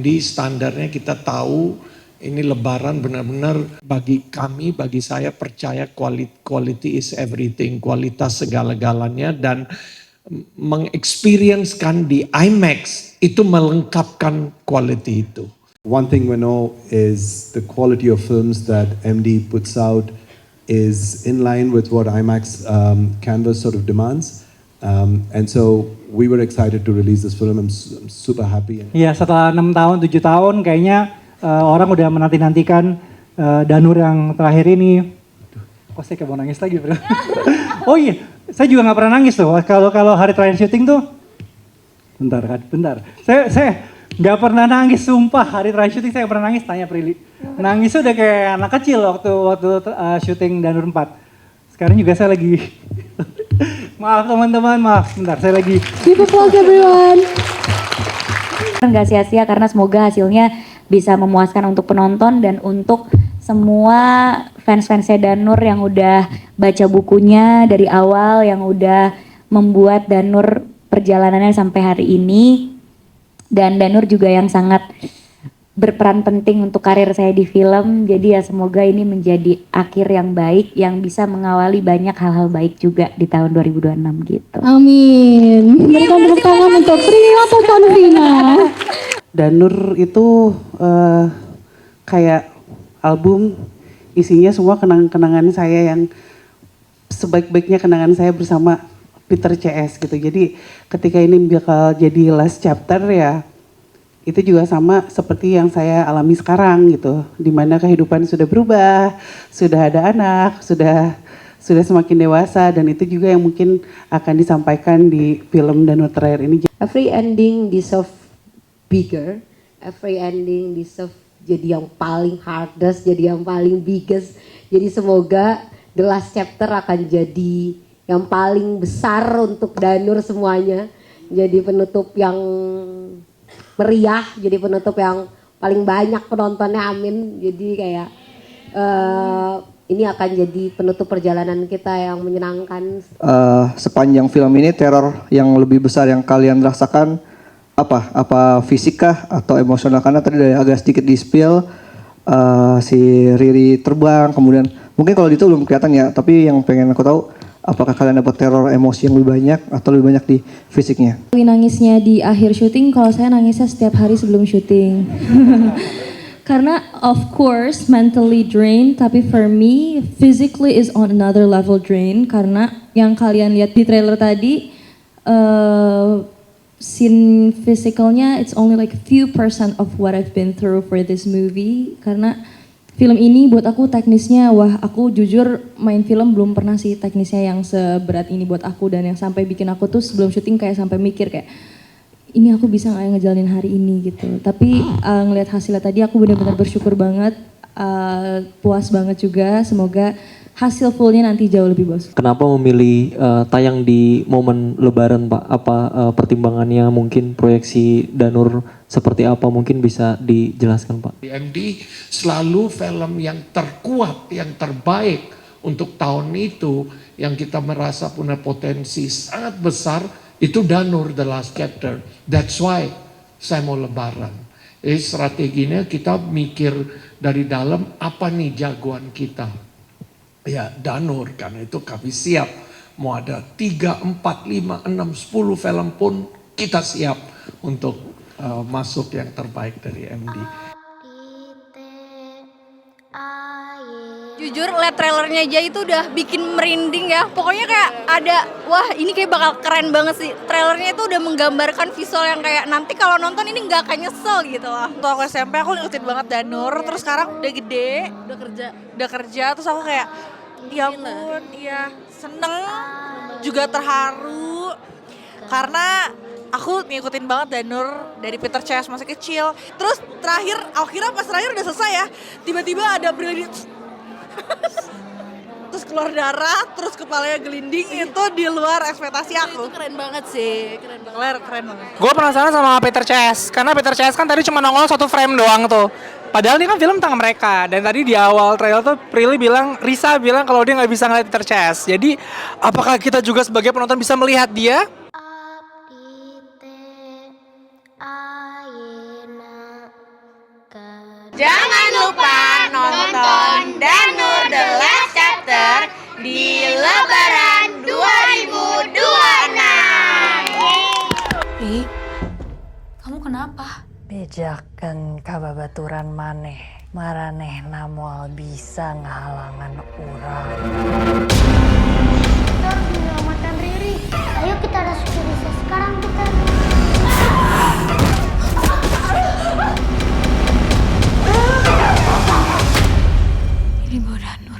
MD standarnya kita tahu ini Lebaran benar-benar bagi kami, bagi saya percaya quality is everything, kualitas segala-galanya dan mengexperiencekan di IMAX itu melengkapkan quality itu. One thing we know is the quality of films that MD puts out is in line with what IMAX canvas sort of demands. And so we were excited to release this film. I'm super happy. Iya, setelah 6 tahun, 7 tahun kayaknya orang udah menanti-nantikan Danur yang terakhir ini. Kok saya kayak mau nangis lagi, bro? Oh iya, saya juga nggak pernah nangis tuh. Kalau hari terakhir syuting tuh, bentar. Saya nggak pernah nangis, sumpah. Hari terakhir syuting saya pernah nangis, tanya Prilly. Nangis udah kayak anak kecil waktu syuting Danur 4. Sekarang juga saya lagi, maaf teman-teman, maaf. Bentar, saya lagi. Give applause everyone. Nggak sia-sia karena semoga hasilnya bisa memuaskan untuk penonton dan untuk semua fans-fansnya Danur yang udah baca bukunya dari awal, yang udah membuat Danur perjalanannya sampai hari ini. Dan Danur juga yang sangat berperan penting untuk karir saya di film. Jadi ya semoga ini menjadi akhir yang baik yang bisa mengawali banyak hal-hal baik juga di tahun 2026 gitu. Amin. Berikan tepuk tangan untuk Prilly Latuconsina. Danur itu kayak album isinya semua kenang-kenangan saya yang sebaik-baiknya kenangan saya bersama Peter CS gitu. Jadi ketika ini bakal jadi last chapter ya itu juga sama seperti yang saya alami sekarang gitu. Dimana kehidupan sudah berubah, sudah ada anak, sudah semakin dewasa dan itu juga yang mungkin akan disampaikan di film Danur terakhir ini. Every ending deserve bigger, every ending deserve jadi yang paling hardest, jadi yang paling biggest. Jadi semoga the last chapter akan jadi yang paling besar untuk Danur semuanya. Jadi penutup yang meriah, jadi penutup yang paling banyak penontonnya, amin. Jadi kayak ini akan jadi penutup perjalanan kita yang menyenangkan. Sepanjang film ini teror yang lebih besar yang kalian rasakan apa fisik kah atau emosional? Karena tadi dari agak sedikit di spill si Riri terbang, kemudian mungkin kalau itu belum kelihatan ya, tapi yang pengen aku tahu apakah kalian dapat teror emosi yang lebih banyak atau lebih banyak di fisiknya? Nangisnya di akhir syuting, kalau saya nangisnya setiap hari sebelum syuting. Karena of course mentally drained, tapi for me physically is on another level drain. Karena yang kalian lihat di trailer tadi, scene physicalnya it's only like a few percent of what I've been through for this movie. Karena film ini buat aku teknisnya, wah aku jujur main film belum pernah sih teknisnya yang seberat ini buat aku. Dan yang sampai bikin aku tuh sebelum syuting kayak sampai mikir kayak, ini aku bisa gak ngejalanin hari ini gitu. Tapi ngelihat hasilnya tadi aku benar-benar bersyukur banget, puas banget juga. Semoga hasil fullnya nanti jauh lebih bagus. Kenapa memilih tayang di momen Lebaran, Pak? Apa pertimbangannya, mungkin proyeksi Danur seperti apa? Mungkin bisa dijelaskan, Pak. Di MD selalu film yang terkuat, yang terbaik untuk tahun itu, yang kita merasa punya potensi sangat besar, itu Danur The Last Chapter. That's why saya mau Lebaran. Jadi strateginya kita mikir dari dalam, apa nih jagoan kita? Ya Danur, karena itu kami siap. Mau ada 3, 4, 5, 6, 10 film pun kita siap untuk masuk yang terbaik dari MD. Jujur liat trailernya aja itu udah bikin merinding ya. Pokoknya kayak ada, wah ini kayak bakal keren banget sih. Trailernya itu udah menggambarkan visual yang kayak nanti kalau nonton ini gak akan nyesel gitu lah. Waktu aku SMP aku ngikutin banget Danur, terus sekarang udah gede, udah kerja, terus aku kayak ya ampun, iya seneng, juga terharu. Karena aku ngikutin banget Danur dari Peter CS masih kecil. Terus terakhir, akhirnya pas terakhir udah selesai ya, tiba-tiba ada Prilly terus keluar darah, terus kepalanya gelinding, itu di luar ekspektasi aku. Itu keren banget sih, keren banget. Gue penasaran sama Peter CS, karena Peter CS kan tadi cuma nongol 1 frame doang tuh. Padahal ini kan film tentang mereka, dan tadi di awal trailer tuh Risa bilang kalau dia nggak bisa ngeliat Peter CS. Jadi apakah kita juga sebagai penonton bisa melihat dia? Bejakan kababaturan maneh, maraneh namual bisa ngahalangan urang. Kita harus menyelamatkan Riri. Ayo kita rasuki Risa sekarang kita. Ini Mbak Danur.